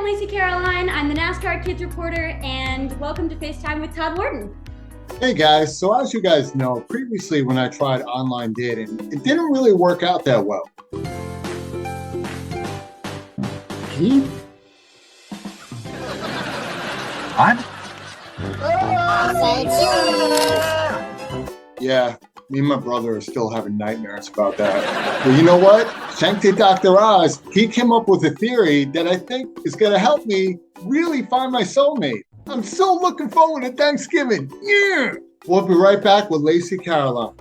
I'm Lacey Caroline. I'm the NASCAR Kids Reporter, and welcome to FaceTime with Todd Wharton. Hey guys, so as you guys know, previously when I tried online dating, it didn't really work out that well. Keith? What? Yeah, me and my brother are still having nightmares about that. But you know what? Thanks to Dr. Oz, he came up with a theory that I think is going to help me really find my soulmate. I'm so looking forward to Thanksgiving. Yeah! We'll be right back with Lacey Caroline.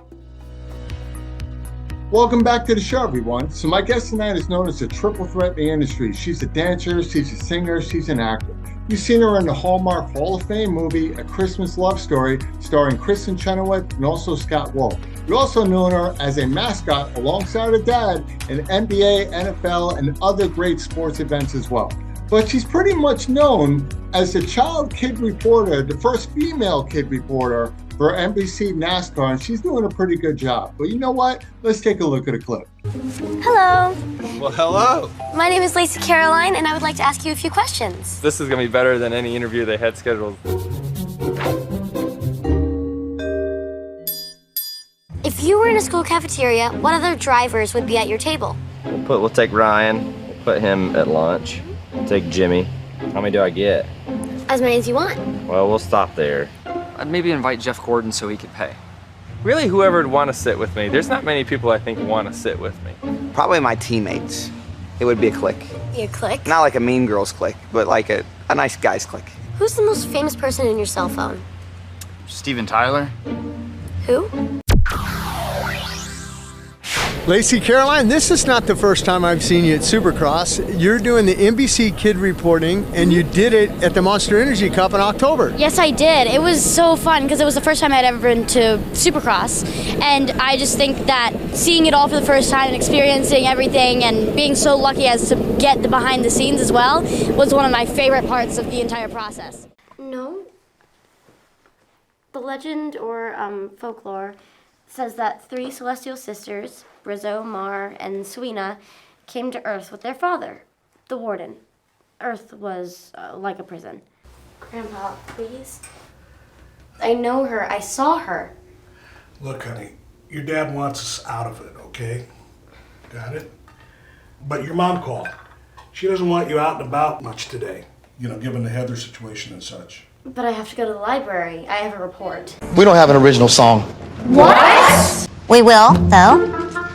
Welcome back to the show, everyone. So my guest tonight is known as a triple threat in the industry. She's a dancer, she's a singer, she's an actor. You've seen her in the Hallmark Hall of Fame movie, A Christmas Love Story, starring Kristen Chenoweth and also Scott Wolf. You also know her as a mascot alongside her dad in NBA, NFL, and other great sports events as well. But she's pretty much known as the child kid reporter, the first female kid reporter for NBC NASCAR, and she's doing a pretty good job. But you know what? Let's take a look at a clip. Hello. Well, hello. My name is Lacey Caroline, and I would like to ask you a few questions. This is going to be better than any interview they had scheduled. If you were in a school cafeteria, what other drivers would be at your table? We'll take Ryan. We'll put him at lunch. We'll take Jimmy. How many do I get? As many as you want. Well, we'll stop there. I'd maybe invite Jeff Gordon so he could pay. Really, whoever would want to sit with me. There's not many people I think want to sit with me. Probably my teammates. It would be a clique. You click? Not like a mean girls clique, but like a nice guys clique. Who's the most famous person in your cell phone? Steven Tyler? Who? Lacey Caroline, this is not the first time I've seen you at Supercross. You're doing the NBC Kid Reporting, and you did it at the Monster Energy Cup in October. Yes, I did. It was so fun because it was the first time I'd ever been to Supercross. And I just think that seeing it all for the first time and experiencing everything and being so lucky as to get the behind the scenes as well was one of my favorite parts of the entire process. No. The legend or folklore says that three celestial sisters, Rizzo, Mar, and Suina, came to Earth with their father, the Warden. Earth was like a prison. Grandpa, please. I know her. I saw her. Look, honey, your dad wants us out of it, okay? Got it? But your mom called. She doesn't want you out and about much today, given the Heather situation and such. But I have to go to the library. I have a report. We don't have an original song. What? We will, though,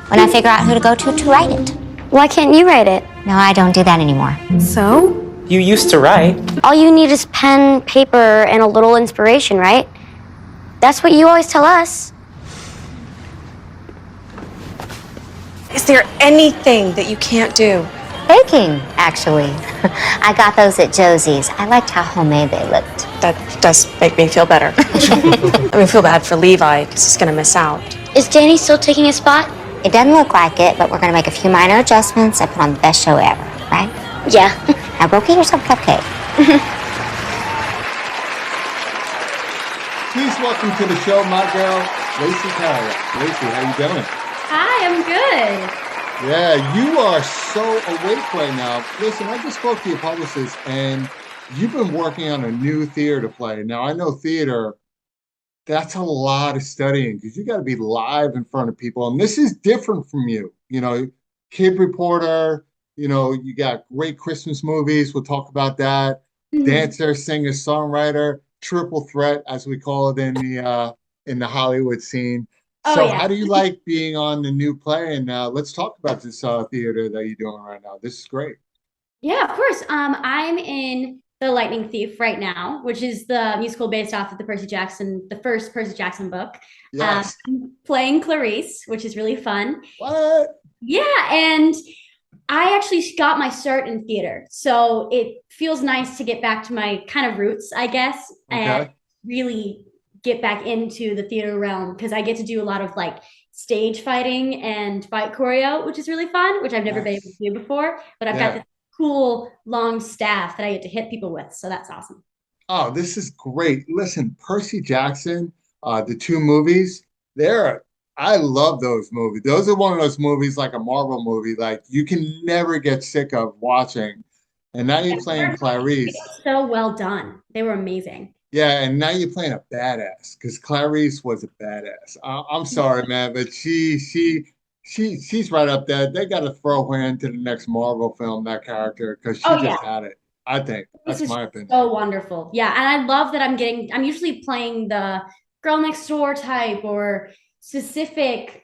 when I figure out who to go to write it. Why can't you write it? No, I don't do that anymore. So? You used to write. All you need is pen, paper, and a little inspiration, right? That's what you always tell us. Is there anything that you can't do? Baking, actually. I got those at Josie's. I liked how homemade they looked. That does make me feel better. I feel bad for Levi because he's going to miss out. Is Danny still taking a spot? It doesn't look like it, but we're going to make a few minor adjustments and put on the best show ever, right? Yeah. Now go get yourself a cupcake. Please welcome to the show my girl, Lacey Caroline. Lacey, how you doing? Hi, I'm good. Yeah, you are so awake right now. Listen, I just spoke to your publicist, and you've been working on a new theater play. Now, I know theater, that's a lot of studying because you got to be live in front of people. And this is different from you. Kid reporter, you got great Christmas movies. We'll talk about that. Dancer, singer, songwriter, triple threat, as we call it in the Hollywood scene. So how do you like being on the new play? And let's talk about this theater that you're doing right now. This is great. Yeah, of course. I'm in The Lightning Thief right now, which is the musical based off of the first Percy Jackson book. Yes. I'm playing Clarice, which is really fun. What? Yeah, and I actually got my start in theater. So it feels nice to get back to my kind of roots, I guess, and really get back into the theater realm because I get to do a lot of like stage fighting and fight choreo, which is really fun, which I've never been able to do before, but I've got this cool long staff that I get to hit people with. So that's awesome. Oh, this is great. Listen, Percy Jackson, the two movies, I love those movies. Those are one of those movies like a Marvel movie, like you can never get sick of watching. And now you're playing Clarice. So well done. They were amazing. Yeah, and now you're playing a badass because Clarice was a badass. I'm sorry, man, but she's right up there. They got to throw her into the next Marvel film, that character, because she just had it. I think that's my opinion. So wonderful. Yeah, and I love that I'm usually playing the girl next door type or specific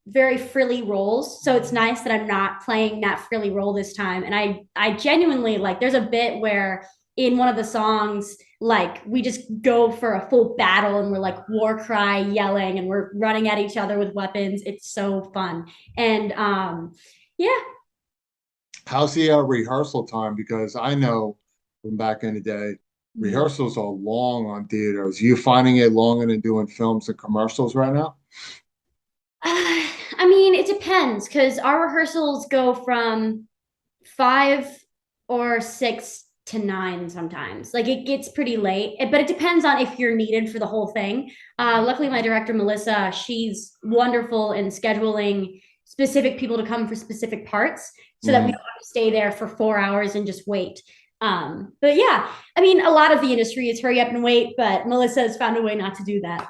very frilly roles. So it's nice that I'm not playing that frilly role this time. And I genuinely like there's a bit where in one of the songs, like we just go for a full battle and we're like war cry yelling and we're running at each other with weapons. It's so fun. And yeah. How's the rehearsal time? Because I know from back in the day, rehearsals are long on theaters. Are you finding it longer than doing films and commercials right now? I mean, it depends because our rehearsals go from 5 or 6 to 9 sometimes. Like it gets pretty late, but it depends on if you're needed for the whole thing. Luckily, my director, Melissa, she's wonderful in scheduling specific people to come for specific parts so that we don't have to stay there for 4 hours and just wait. But yeah, I mean, a lot of the industry is hurry up and wait, but Melissa has found a way not to do that.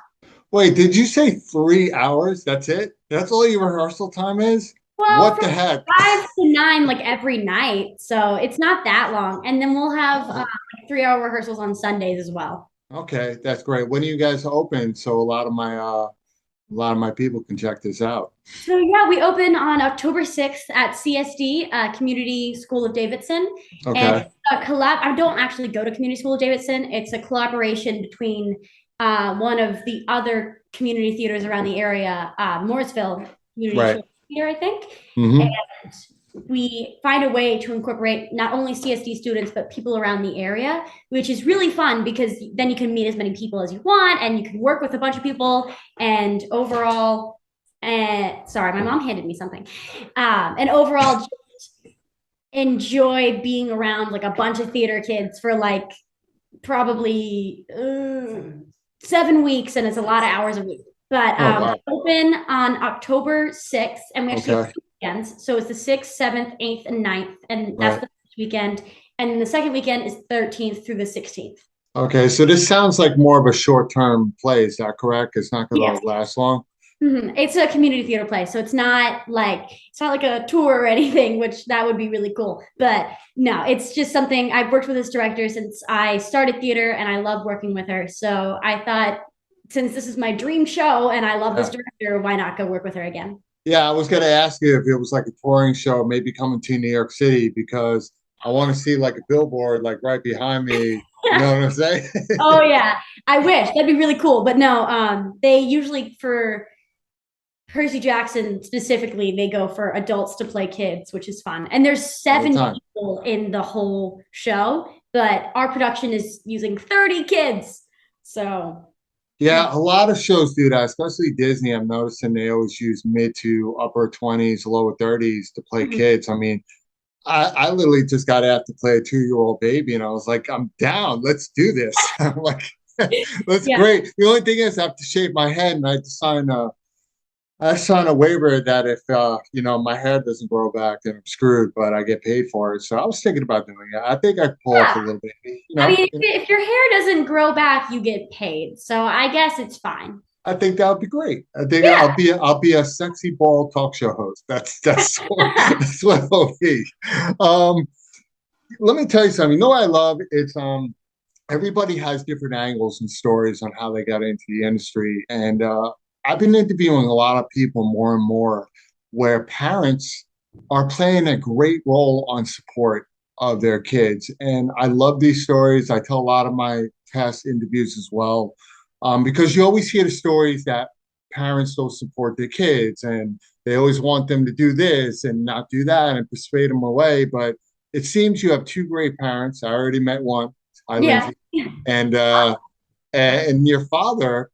Wait, did you say 3 hours? That's it? That's all your rehearsal time is? Well, what the heck? 5 to 9 like every night, so it's not that long. And then we'll have 3-hour rehearsals on Sundays as well. Okay, that's great. When are you guys open? So a lot of my people can check this out. So yeah, we open on October 6th at CSD, Community School of Davidson. Okay. And I don't actually go to Community School of Davidson. It's a collaboration between one of the other community theaters around the area, Morrisville Community Theater, I think. And we find a way to incorporate not only CSD students, but people around the area, which is really fun because then you can meet as many people as you want and you can work with a bunch of people. And overall, sorry, my mom handed me something. And overall, just enjoy being around like a bunch of theater kids for like probably 7 weeks. And it's a lot of hours a week. But open on October 6th, and we actually have 2 weekends. So it's the 6th, 7th, 8th, and 9th, and that's the first weekend. And the second weekend is 13th through the 16th. Okay, so this sounds like more of a short-term play. Is that correct? It's not going to last long. It's a community theater play, so it's not like a tour or anything, which that would be really cool. But no, it's just something I've worked with this director since I started theater, and I love working with her. So I thought, since this is my dream show and I love this director, why not go work with her again? Yeah, I was going to ask you if it was like a touring show, maybe coming to New York City, because I want to see like a billboard like right behind me. You know what I'm saying? Oh yeah, I wish that'd be really cool. But no, they usually for Percy Jackson specifically, they go for adults to play kids, which is fun. And there's 7 people in the whole show, but our production is using 30 kids. So yeah, a lot of shows do that, especially Disney. I'm noticing they always use mid to upper 20s, lower 30s to play kids. I mean, I literally just got asked to play a 2-year-old baby, and I was like, I'm down. Let's do this. I'm like, that's great. The only thing is I have to shave my head, and I have to sign a waiver that if my hair doesn't grow back, then I'm screwed, but I get paid for it. So I was thinking about doing it. I think I pull off a little bit. I mean, if your hair doesn't grow back, you get paid. So I guess it's fine. I think that would be great. I think I'll be a sexy bald talk show host. That's what I'll be. Let me tell you something. You know what I love? It's everybody has different angles and stories on how they got into the industry, and I've been interviewing a lot of people more and more where parents are playing a great role on support of their kids. And I love these stories. I tell a lot of my past interviews as well, because you always hear the stories that parents don't support their kids and they always want them to do this and not do that and persuade them away. But it seems you have 2 great parents. I already met one, Lindsay, and your father.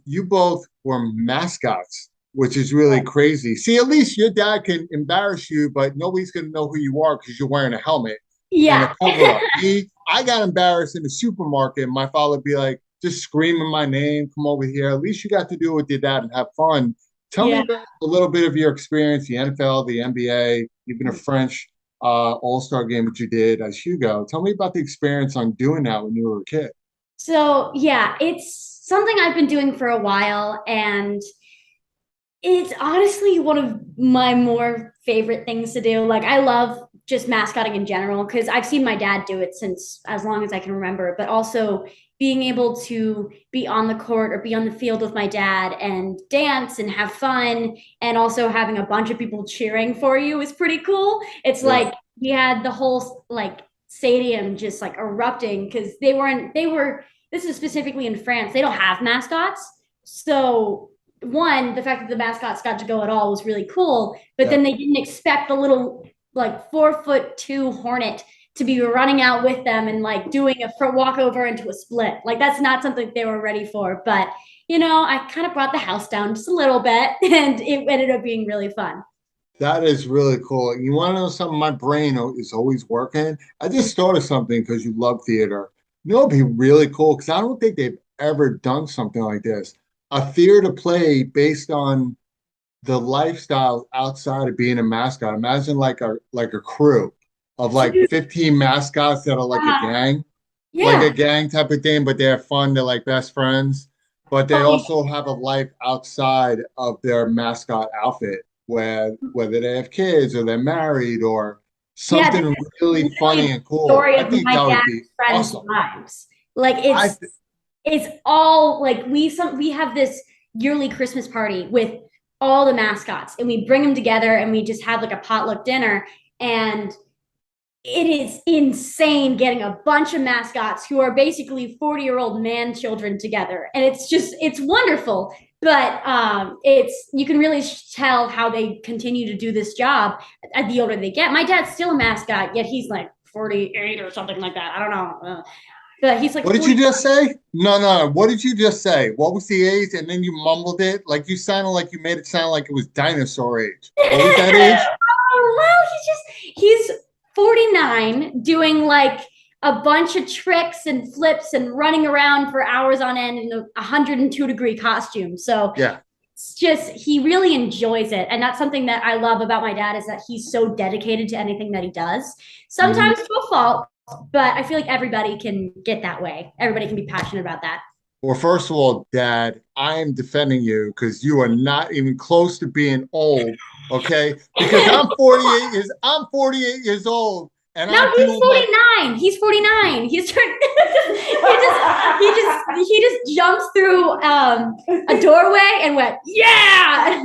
You both were mascots, which is really crazy. See, at least your dad can embarrass you, but nobody's going to know who you are because you're wearing a helmet. Yeah. And a cover-up. I got embarrassed in the supermarket. My father would be like, just screaming my name, come over here. At least you got to do it with your dad and have fun. Tell me about a little bit of your experience, the NFL, the NBA, even a French all-star game that you did as Hugo. Tell me about the experience on doing that when you were a kid. So yeah, it's something I've been doing for a while, and it's honestly one of my more favorite things to do. Like I love just mascotting in general because I've seen my dad do it since as long as I can remember, but also being able to be on the court or be on the field with my dad and dance and have fun, and also having a bunch of people cheering for you is pretty cool. It's like we had the whole like stadium just like erupting because this is specifically in France. They don't have mascots. So one, the fact that the mascots got to go at all was really cool, but then they didn't expect the little like 4'2" hornet to be running out with them and like doing a front walkover into a split. Like that's not something they were ready for. But I kind of brought the house down just a little bit, and it ended up being really fun. That is really cool. You want to know something? My brain is always working. I just thought of something because you love theater. It'd be really cool because I don't think they've ever done something like this. A theater play based on the lifestyle outside of being a mascot. Imagine like a crew of like 15 mascots that are like a gang, like a gang type of thing, but they're fun. They're like best friends, but they also have a life outside of their mascot outfit, whether they have kids or they're married or something really funny and cool. I think that would be awesome. Lives. Like it's all like we have this yearly Christmas party with all the mascots, and we bring them together and we just have like a potluck dinner, and it is insane getting a bunch of mascots who are basically 40-year-old man children together, and it's wonderful. But you can really tell how they continue to do this job at the older they get. My dad's still a mascot, yet he's like 48 or something like that. I don't know. But he's like, what did you just say? No. What did you just say? What was the age? And then you mumbled it. Like you sounded like you made it sound like it was dinosaur age. What was that age? Oh, well, he's 49 doing like a bunch of tricks and flips and running around for hours on end in a 102-degree costume. So yeah, it's just, he really enjoys it. And that's something that I love about my dad, is that he's so dedicated to anything that he does. Sometimes to a fault, but I feel like everybody can get that way. Everybody can be passionate about that. Well, first of all, Dad, I am defending you because you are not even close to being old, okay? Because I'm 48 years old. And no, he's 49. He's 49. He's turned. he just jumped through a doorway and went, yeah.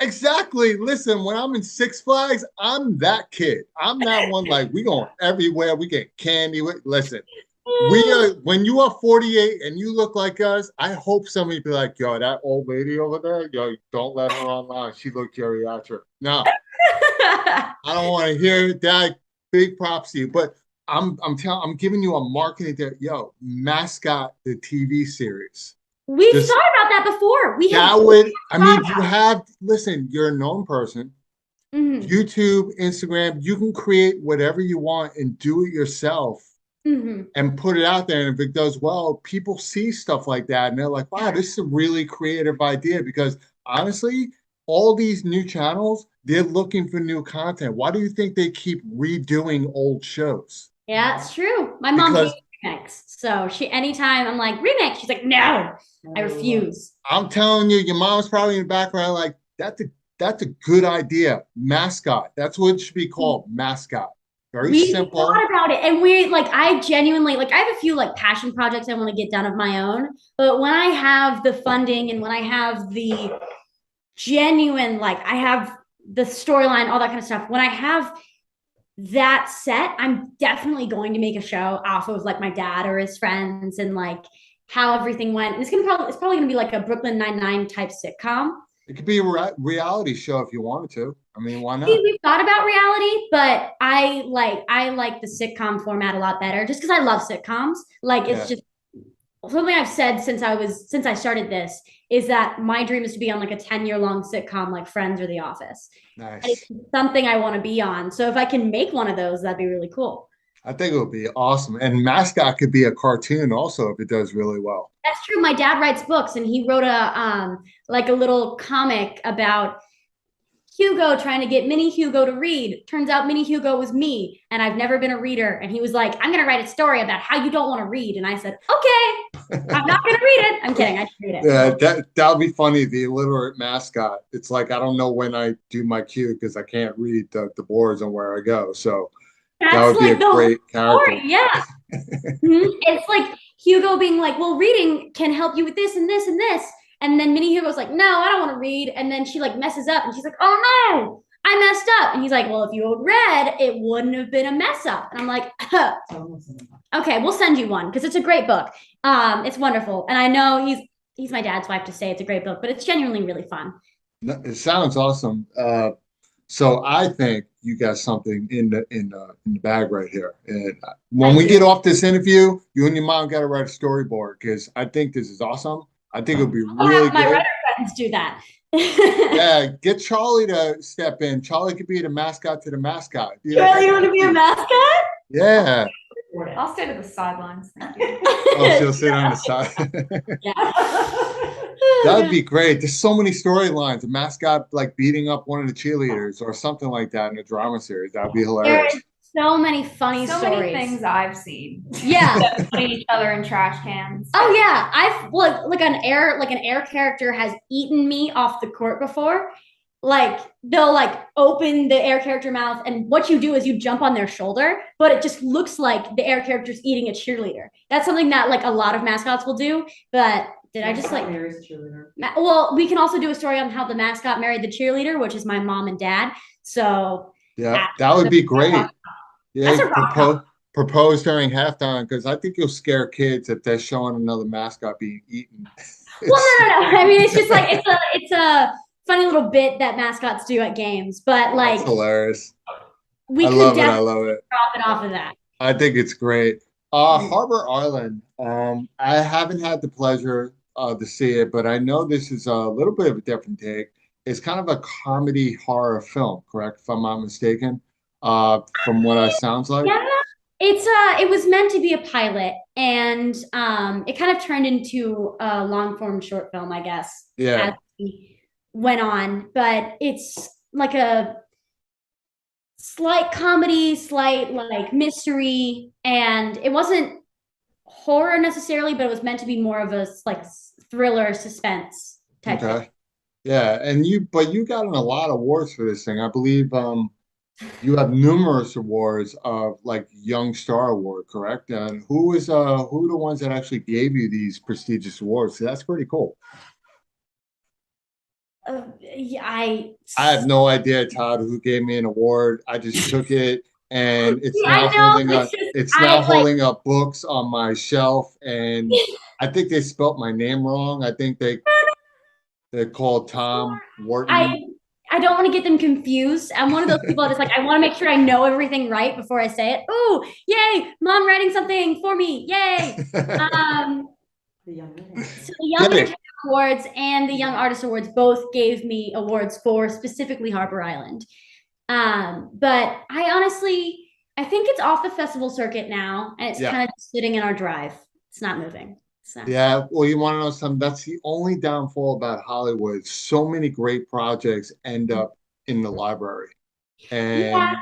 Exactly. Listen, when I'm in Six Flags, I'm that kid. I'm that one. Like we going everywhere. We get candy. Listen, when you are 48 and you look like us, I hope somebody be like, yo, that old lady over there, yo, don't let her online. She looked geriatric. No, I don't want to hear that. Big props to you, but I'm giving you a marketing there. Yo, Mascot, the TV series. We've thought about that before. Listen, you're a known person. YouTube, Instagram, you can create whatever you want and do it yourself and put it out there. And if it does well, people see stuff like that and they're like, wow, this is a really creative idea. Because honestly, all these new channels, they're looking for new content. Why do you think they keep redoing old shows? Yeah, it's true. My mom hates remakes. So anytime I'm like, remake, she's like, no, I refuse. I'm telling you, your mom's probably in the background like, that's a good idea. Mascot. That's what it should be called. Mascot. Very simple. We thought about it. And I genuinely, I have a few passion projects I want to get done of my own. But when I have the funding and when I have the genuine, I have the storyline, all that kind of stuff. When I have that set, I'm definitely going to make a show off of my dad or his friends and how everything went. And it's probably gonna be like a Brooklyn Nine-Nine type sitcom. It could be a reality show if you wanted to. I mean, why not? We've thought about reality, but I like the sitcom format a lot better, just because I love sitcoms. It's just something I've said since I started this, is that my dream is to be on a 10-year-long sitcom like Friends or The Office. Nice. And it's something I want to be on. So if I can make one of those, that'd be really cool. I think it would be awesome. And Mascot could be a cartoon also if it does really well. That's true. My dad writes books, and he wrote a little comic about Hugo trying to get mini Hugo to read. Turns out mini Hugo was me, and I've never been a reader. And he was like, I'm going to write a story about how you don't want to read. And I said, okay, I'm not going to read it. I'm kidding. I should read it. Yeah, that would be funny. The illiterate mascot. It's like, I don't know when I do my cue because I can't read the boards and where I go. So that would be a great character. Yeah. It's like Hugo being like, well, reading can help you with this and this and this. And then Minnie Hugo's like, no, I don't want to read. And then she like messes up and she's like, oh no, I messed up. And he's like, well, if you had read, it wouldn't have been a mess up. And I'm like, okay, we'll send you one because it's a great book. It's wonderful. And I know he's my dad, so I have to say it's a great book, but it's genuinely really fun. It sounds awesome. So I think you got something in the bag right here. And when we get off this interview, you and your mom got to write a storyboard because I think this is awesome. I think it'll be really good. My writer friends do that. Yeah, get Charlie to step in. Charlie could be the mascot to the mascot. Charlie, you want to be a mascot? Yeah. I'll stay to the sidelines. Thank you. Oh, she'll sit on the side. That'd be great. There's so many storylines. A mascot like beating up one of the cheerleaders or something like that in a drama series. That'd be hilarious. There's so many funny stories. So many things I've seen. Yeah. Putting each other in trash cans. Oh yeah. I've like an air character has eaten me off the court before. Like they'll like open the air character mouth and what you do is you jump on their shoulder, but it just looks like the air character's eating a cheerleader. That's something that like a lot of mascots will do. But did I just like well, we can also do a story on how the mascot married the cheerleader, which is my mom and dad. So yeah, that would be great. Yeah, propose during halftime because I think you'll scare kids if they're showing another mascot being eaten. Well, no. I mean, it's just like it's a funny little bit that mascots do at games, but like that's hilarious. We I could love it. profit off of that. I think it's great. Harbor Island. I haven't had the pleasure to see it, but I know this is a little bit of a different take. It's kind of a comedy horror film, correct? If I'm not mistaken. From what it sounds like. Yeah, it was meant to be a pilot, and it kind of turned into a long form short film, I guess. Yeah. As we went on, but it's like a slight comedy, slight like mystery, and it wasn't horror necessarily, but it was meant to be more of a like thriller suspense type thing. Yeah, and you gotten a lot of awards for this thing. I believe you have numerous awards of like Young Star Award, correct? And who are the ones that actually gave you these prestigious awards? So that's pretty cool. Yeah, I have no idea, Todd, who gave me an award. I just took it, and it's now holding up books on my shelf. And I think they spelt my name wrong. I think they're called Tom Wharton. I don't want to get them confused. I'm one of those people that's like, I want to make sure I know everything right before I say it. Oh, yay, mom writing something for me. Yay. The Young Entertainer Awards and the Young Artist Awards both gave me awards for specifically Harbor Island. But I think it's off the festival circuit now, and it's kind of sitting in our drive. It's not moving. So. Yeah, well, you want to know something? That's the only downfall about Hollywood. So many great projects end up in the library. And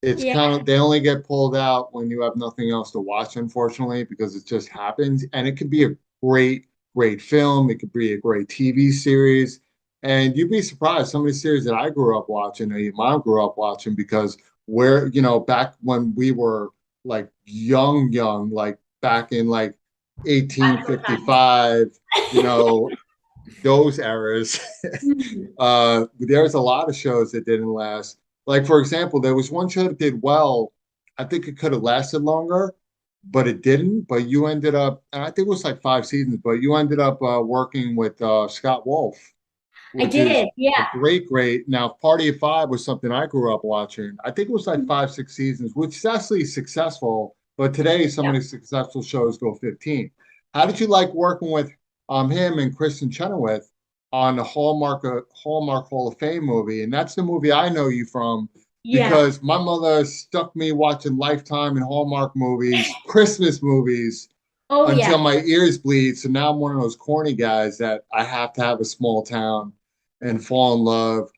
it's kind of, they only get pulled out when you have nothing else to watch, unfortunately, because it just happens. And it could be a great film. It could be a great TV series. And you'd be surprised, some of the series that I grew up watching, or your mom grew up watching, because we're, back when we were like young, like back in like 1855, those eras. There's a lot of shows that didn't last. Like, for example, there was one show that did well. I think it could have lasted longer, but it didn't. But you ended up, and I think it was like 5 seasons, but you ended up working with Scott Wolf. I did, yeah. Great. Now, Party of Five was something I grew up watching. I think it was like 5-6 seasons, which is actually successful. But today, some of the successful shows go 15. How did you like working with him and Kristen Chenoweth on the Hallmark Hall of Fame movie? And that's the movie I know you from, because my mother stuck me watching Lifetime and Hallmark movies, Christmas movies, until my ears bleed. So now I'm one of those corny guys that I have to have a small town and fall in love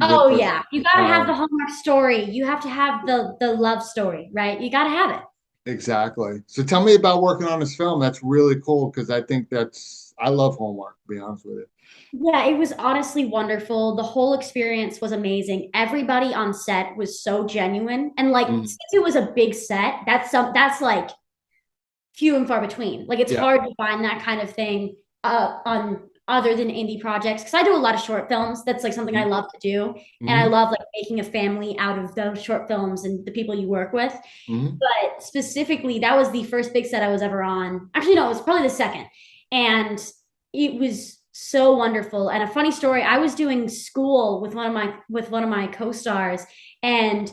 Oh the yeah, you gotta have the Hallmark story. You have to have the love story, right? You gotta have it. exactly. So tell me about working on this film. That's really cool because I think I love Hallmark, to be honest with you. Yeah, it was honestly wonderful. The whole experience was amazing. Everybody on set was so genuine. And like Mm. since it was a big set, that's like few and far between. Like it's Yeah. hard to find that kind of thing on other than indie projects because I do a lot of short films. That's like something I love to do. And I Mhm. love like making a family out of those short films and the people you work with. Mhm. But specifically, that was the first big set I was ever on. Actually, no, it was probably the second. And it was so wonderful. And a funny story, I was doing school with one of my co-stars, and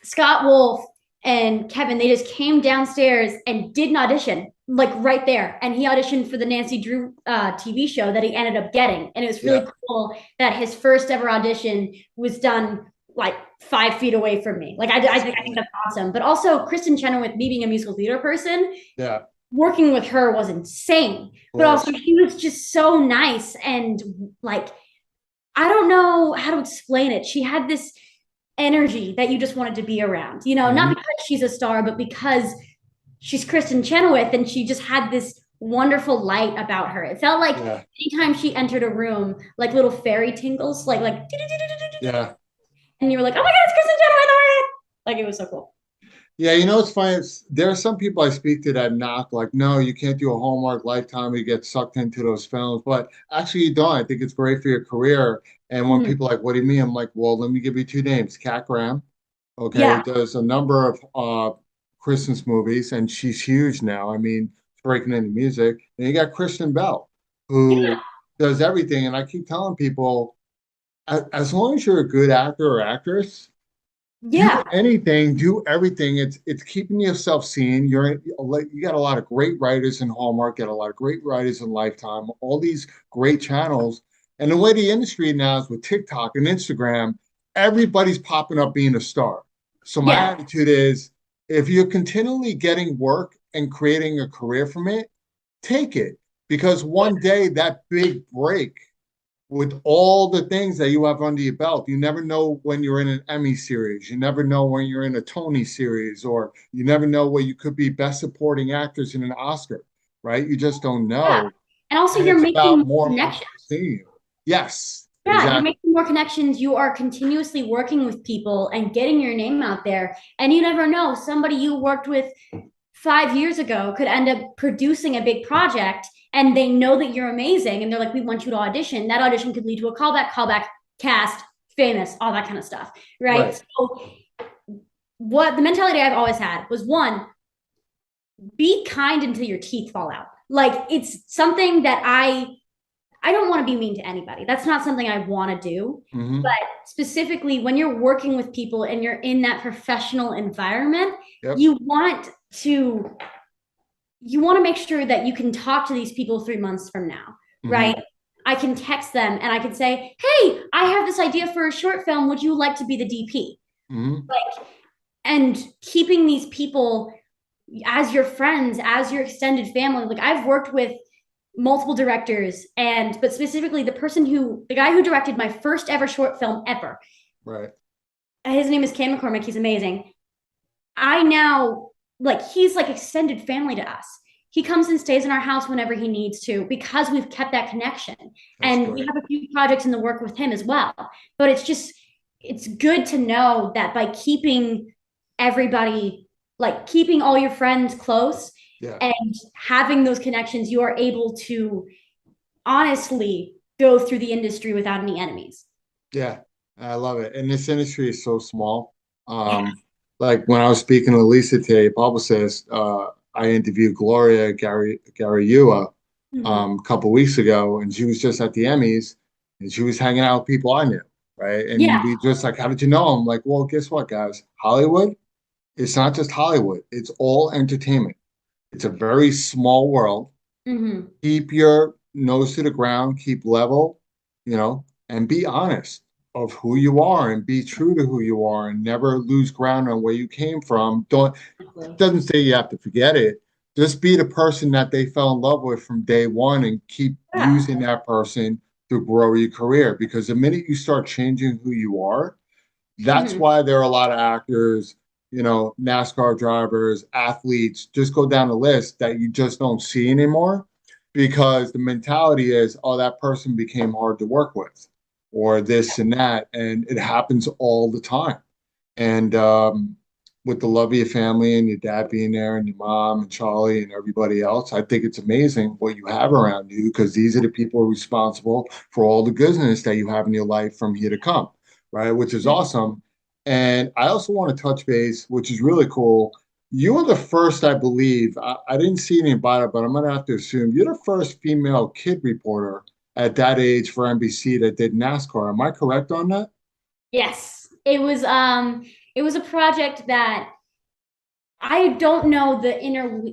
Scott Wolf and Kevin, they just came downstairs and did an audition, like right there. And he auditioned for the Nancy Drew TV show that he ended up getting. And it was really cool that his first ever audition was done like 5 feet away from me. Like I think that's awesome. But also Kristen Chenoweth, me being a musical theater person, Yeah. working with her was insane. But also she was just so nice and like I don't know how to explain it. She had this energy that you just wanted to be around, you know, not because she's a star, but because she's Kristen Chenoweth and she just had this wonderful light about her. It felt like anytime she entered a room, like little fairy tingles, like Yeah. and you were like, oh my God, it's Kristen Chenoweth. Like it was so cool. Yeah, you know it's funny. There are some people I speak to that knock, like, no, you can't do a Hallmark Lifetime. You get sucked into those films. But actually, you don't. I think it's great for your career. And when people are like, what do you mean? I'm like, well, let me give you 2 names. Kat Graham, okay, does a number of Christmas movies, and she's huge now. I mean, breaking into music. And you got Kristen Bell, who does everything. And I keep telling people, as long as you're a good actor or actress, do anything, do everything. It's keeping yourself seen. You got a lot of great writers in Hallmark, got a lot of great writers in Lifetime, all these great channels. And the way the industry now is with TikTok and Instagram, everybody's popping up being a star. So my attitude is, if you're continually getting work and creating a career from it, take it. Because one day that big break with all the things that you have under your belt. You never know when you're in an Emmy series. You never know when you're in a Tony series, or you never know where you could be best supporting actors in an Oscar, right? You just don't know. Yeah. And also And you're it's making about more connections. seeing you. Yes. Yeah, exactly. you're making more connections. You are continuously working with people and getting your name out there. And you never know, somebody you worked with 5 years ago could end up producing a big project and they know that you're amazing and they're like, we want you to audition. That audition could lead to a callback, cast, famous, all that kind of stuff, right? So what the mentality I've always had was, one, be kind until your teeth fall out. Like it's something that I don't want to be mean to anybody. That's not something I want to do. But specifically when you're working with people and you're in that professional environment, you want to make sure that you can talk to these people 3 months from now, right? I can text them and I can say, hey, I have this idea for a short film. Would you like to be the DP? Like, and keeping these people as your friends, as your extended family. Like I've worked with multiple directors, but specifically the guy who directed my first ever short film ever. Right. His name is Cam McCormick. He's amazing. I now, like, he's like extended family to us. He comes and stays in our house whenever he needs to because we've kept that connection. And we have a few projects in the work with him as well. But it's good to know that by keeping everybody, like keeping all your friends close and having those connections, you are able to honestly go through the industry without any enemies. Yeah, I love it. And this industry is so small. Like when I was speaking to Lacey today, publicist, I interviewed Gloria Garayua a couple weeks ago, and she was just at the Emmys, and she was hanging out with people I knew, right? And we just like, how did you know? I'm like, well, guess what, guys? Hollywood, it's not just Hollywood. It's all entertainment. It's a very small world. Keep your nose to the ground, keep level, and be honest of who you are and be true to who you are and never lose ground on where you came from. It doesn't say you have to forget it. Just be the person that they fell in love with from day one and keep using that person to grow your career, because the minute you start changing who you are, that's why there are a lot of actors, you know, NASCAR drivers, athletes, just go down the list that you just don't see anymore, because the mentality is, oh, that person became hard to work with, or this and that. And it happens all the time. And with the love of your family and your dad being there and your mom and Charlie and everybody else, I think it's amazing what you have around you, because these are the people responsible for all the goodness that you have in your life from here to come, right? Which is awesome. And I also want to touch base, which is really cool. You were the first, I believe, I didn't see any about it, but I'm going to have to assume you're the first female kid reporter at that age for NBC that did NASCAR. Am I correct on that? Yes. It was a project that I don't know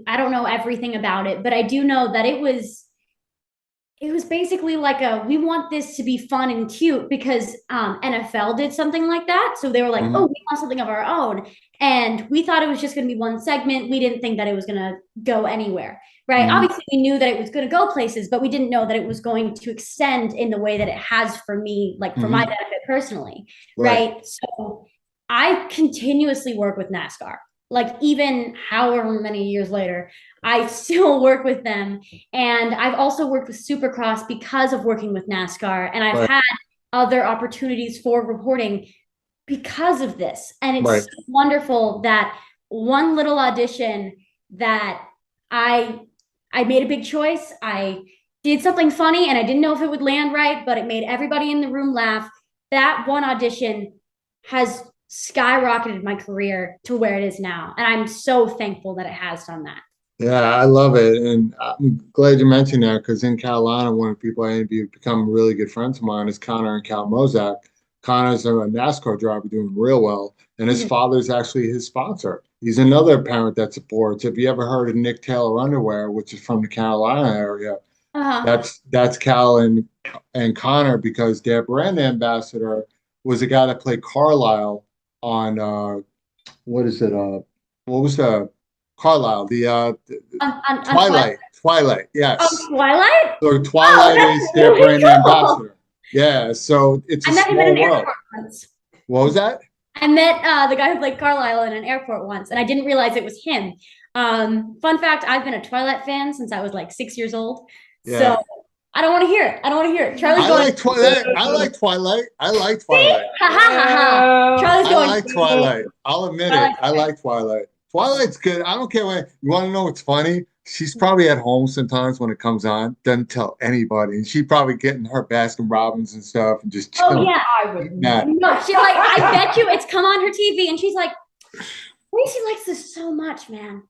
I don't know everything about it, but I do know that it was basically like we want this to be fun and cute, because NFL did something like that. So they were like, oh, we want something of our own. And we thought it was just going to be one segment. We didn't think that it was going to go anywhere, right? Obviously, we knew that it was going to go places, but we didn't know that it was going to extend in the way that it has for me, like for my benefit personally, right? So I continuously work with NASCAR. Like, even however many years later, I still work with them. And I've also worked with Supercross because of working with NASCAR. And I've had other opportunities for reporting because of this. And it's so wonderful that one little audition that I made a big choice. I did something funny and I didn't know if it would land right, but it made everybody in the room laugh. That one audition has skyrocketed my career to where it is now. And I'm so thankful that it has done that. Yeah, I love it. And I'm glad you mentioned that, because in Carolina, one of the people I interviewed become really good friends of mine is Connor and Cal Mozak. Connor's a NASCAR driver doing real well, and his father's actually his sponsor. He's another parent that supports. If you ever heard of Nick Taylor Underwear, which is from the Carolina area, that's Cal and Connor, because their brand ambassador was a guy that played Carlisle on what was the Carlisle, Twilight, yes. Oh, Twilight? So Twilight is their brand ambassador. Yeah, so it's a small world. What was that? I met the guy who played Carlisle in an airport once, and I didn't realize it was him. Fun fact, I've been a Twilight fan since I was like 6 years old. Yeah. So I don't want to hear it. Charlie's I like Twilight. I like Twilight. Charlie's going. I like Twilight. I'll admit it. I like Twilight. Twilight's good. I don't care what. You want to know what's funny? She's probably at home sometimes when it comes on. Doesn't tell anybody. And she probably getting her Baskin Robbins and stuff and just chilling. Oh yeah, I would. No, she's like, I bet you it's come on her TV, and she's like, Lacey likes this so much, man.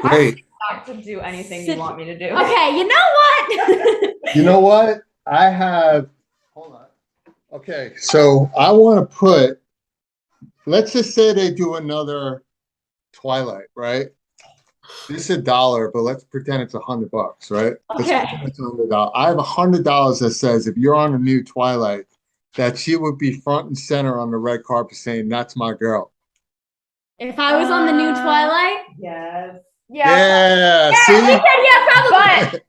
Great. Not to do anything you want me to do. Okay, you know what? You know what? I have. Hold on. Okay, so I want to put. Let's just say they do another Twilight, right? This is $1, but let's pretend it's $100, right? Okay. It's $100. I have $100 that says if you're on a new Twilight, that she would be front and center on the red carpet saying, "That's my girl." If I was on the new Twilight? Yes. Yeah. See? Yeah, probably. But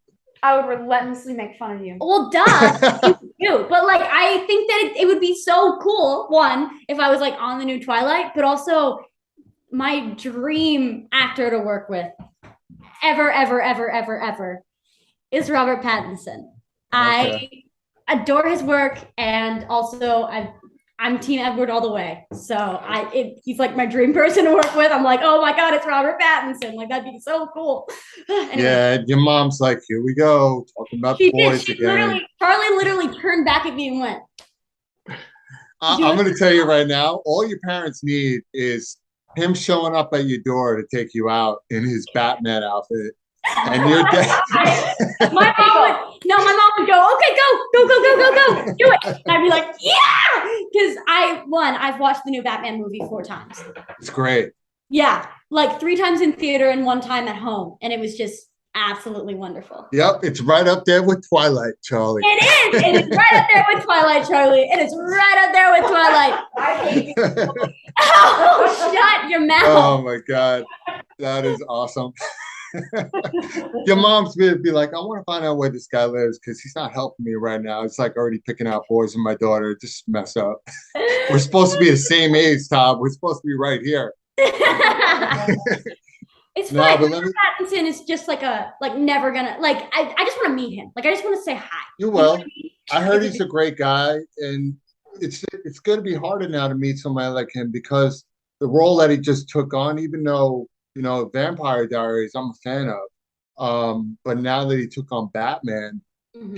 I would relentlessly make fun of you. Well, duh. You do. But like, I think that it would be so cool, one, if I was like on the new Twilight, but also my dream actor to work with ever is Robert Pattinson. Okay. I adore his work, and also I'm Team Edward all the way. So he's like my dream person to work with. I'm like, oh my God, it's Robert Pattinson. Like, that'd be so cool. Anyway. Yeah, your mom's like, here we go, talking about the boys again. Charlie literally turned back at me and went. I'm going to tell you right now, all your parents need is him showing up at your door to take you out in his Batman outfit. And your dad. my mom would go, okay, go, do it. And I'd be like, yeah, because I've watched the new Batman movie 4 times. It's great. Yeah, like 3 times in theater and 1 time at home, and it was just absolutely wonderful. Yep, it's right up there with Twilight, Charlie. It is. It is right up there with Twilight, Charlie. It is right up there with Twilight. I hate you. Oh, shut your mouth. Oh my God, that is awesome. Your mom's gonna be like, I want to find out where this guy lives because he's not helping me right now. It's like already picking out boys with my daughter. Just mess up. We're supposed to be the same age, Todd. We're supposed to be right here. It's No, fine. but Robert Pattinson is just like never gonna I just want to meet him. Like I just want to say hi. You will. I heard he's a great guy, and it's going to be harder now to meet somebody like him because the role that he just took on, even though Vampire Diaries, I'm a fan of, but now that he took on Batman,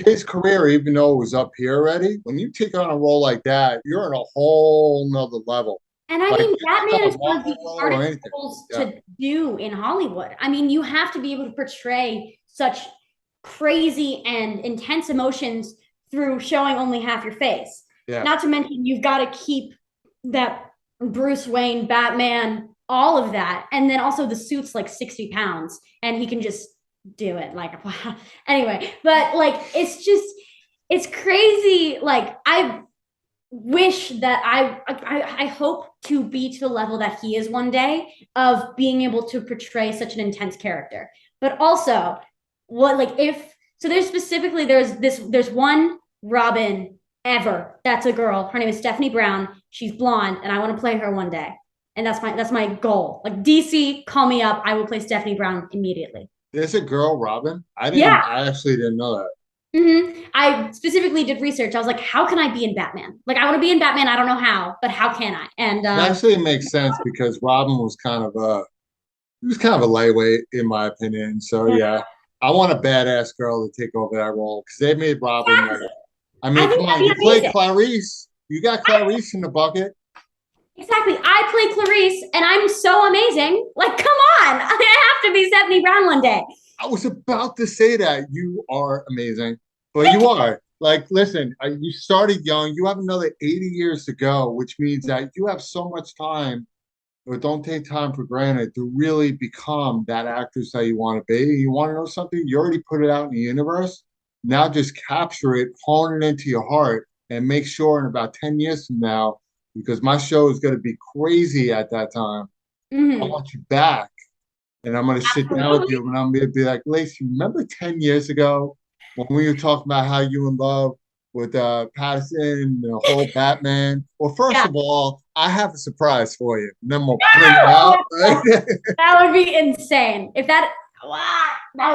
his career, even though it was up here already, when you take on a role like that, you're on a whole nother level. And I Like, mean, Batman it's is not a one of the Marvel or hardest anything. roles Yeah. to do in Hollywood. I mean, you have to be able to portray such crazy and intense emotions through showing only half your face. Yeah. Not to mention, you've got to keep that Bruce Wayne, Batman, all of that. And then also the suit's like 60 pounds and he can just do it. Like, wow. Anyway, but like, it's crazy. Like, I wish that I hope to be to the level that he is one day of being able to portray such an intense character. But also, there's one Robin ever that's a girl. Her name is Stephanie Brown. She's blonde, and I want to play her one day. And that's my goal. Like, DC, call me up. I will play Stephanie Brown immediately. There's a girl, Robin. I actually didn't know that. I specifically did research. I was like, how can I be in Batman? Like, I want to be in Batman. I don't know how, but how can I? And It actually makes sense because Robin was kind of a lightweight in my opinion. So yeah, I want a badass girl to take over that role because they made Robin. Exactly. I mean, come on, you played Clarice. You got Clarice in the bucket. Exactly. I play Clarice, and I'm so amazing. Like, come on, I have to be Stephanie Brown one day. I was about to say that you are amazing, but you are. Like, listen, you started young. You have another 80 years to go, which means that you have so much time, but don't take time for granted to really become that actress that you want to be. You want to know something? You already put it out in the universe. Now just capture it, hone it into your heart, and make sure in about 10 years from now, because my show is going to be crazy at that time, I want you back. And I'm going to sit down with you and I'm going to be like, Lacey, remember 10 years ago when we were talking about how you in love with Pattinson and the whole Batman? Well, first of all, I have a surprise for you. And then we'll bring it out. Right? That would be insane. That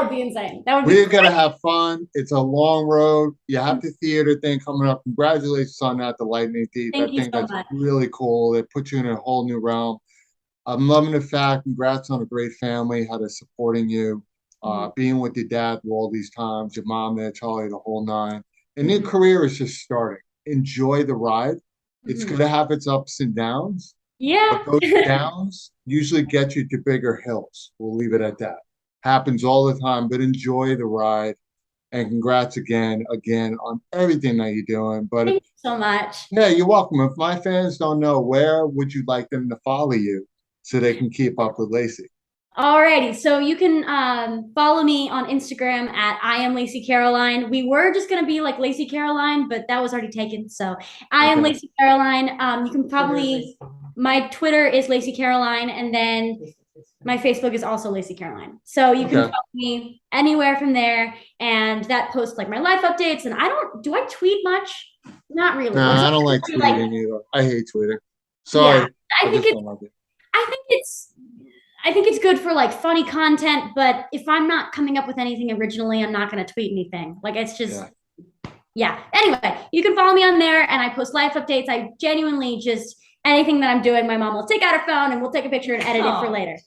would be insane. We're going to have fun. It's a long road. You have the theater thing coming up. Congratulations on that, The Lightning Thief. Thank you think so that's much. really cool. It puts you in a whole new realm. I'm loving the fact, congrats on a great family, how they're supporting you, being with your dad through all these times, your mom there, Charlie, the whole nine. And your career is just starting. Enjoy the ride. It's going to have its ups and downs. Yeah. But those downs usually get you to bigger hills. We'll leave it at that. Happens all the time, but enjoy the ride. And congrats again on everything that you're doing. But Thank you so much. Yeah, you're welcome. If my fans don't know, where would you like them to follow you so they can keep up with Lacey? Alrighty, so you can follow me on Instagram at I am Lacey Caroline. We were just gonna be like Lacey Caroline, but that was already taken. So I am Lacey Caroline. You can probably, my Twitter is Lacey Caroline, and then my Facebook is also Lacey Caroline. So you can follow me anywhere from there, and that posts like my life updates. And do I tweet much? Not really. Nah, I don't like tweeting either. I hate tweeting. Sorry. Yeah, I think it's good for like funny content, but if I'm not coming up with anything originally, I'm not going to tweet anything. Like, it's just, yeah. Anyway, you can follow me on there, and I post life updates. I genuinely just, anything that I'm doing, my mom will take out her phone and we'll take a picture and edit it for later.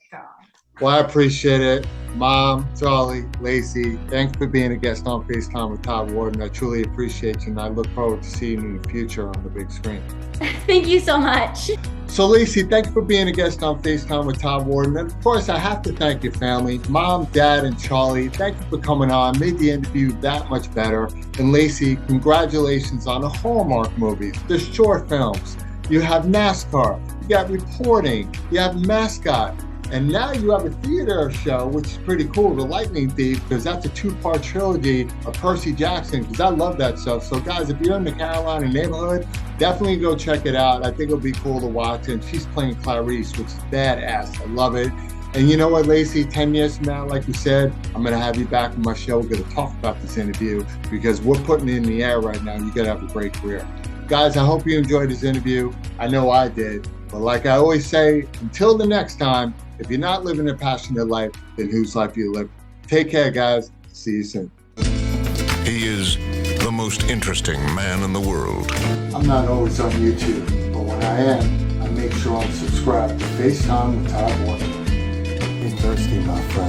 Well, I appreciate it. Mom, Charlie, Lacey, thanks for being a guest on FaceTime with Todd Wharton. I truly appreciate you, and I look forward to seeing you in the future on the big screen. Thank you so much. So, Lacey, thanks for being a guest on FaceTime with Todd Wharton. And, of course, I have to thank your family, Mom, Dad, and Charlie. Thank you for coming on. Made the interview that much better. And, Lacey, congratulations on the Hallmark movies, the short films. You have NASCAR. You got reporting. You have Mascot. And now you have a theater show, which is pretty cool, The Lightning Thief, because that's a 2-part trilogy of Percy Jackson, because I love that stuff. So, guys, if you're in the Carolina neighborhood, definitely go check it out. I think it'll be cool to watch. And she's playing Clarice, which is badass. I love it. And you know what, Lacey, 10 years from now, like you said, I'm going to have you back on my show. We're going to talk about this interview because we're putting it in the air right now. You're going to have a great career. Guys, I hope you enjoyed this interview. I know I did. But like I always say, until the next time, if you're not living a passionate life, then whose life you live? Take care, guys. See you soon. He is the most interesting man in the world. I'm not always on YouTube, but when I am, I make sure I'm subscribed to FaceTime with Todd Wharton. Be thirsty, my friend.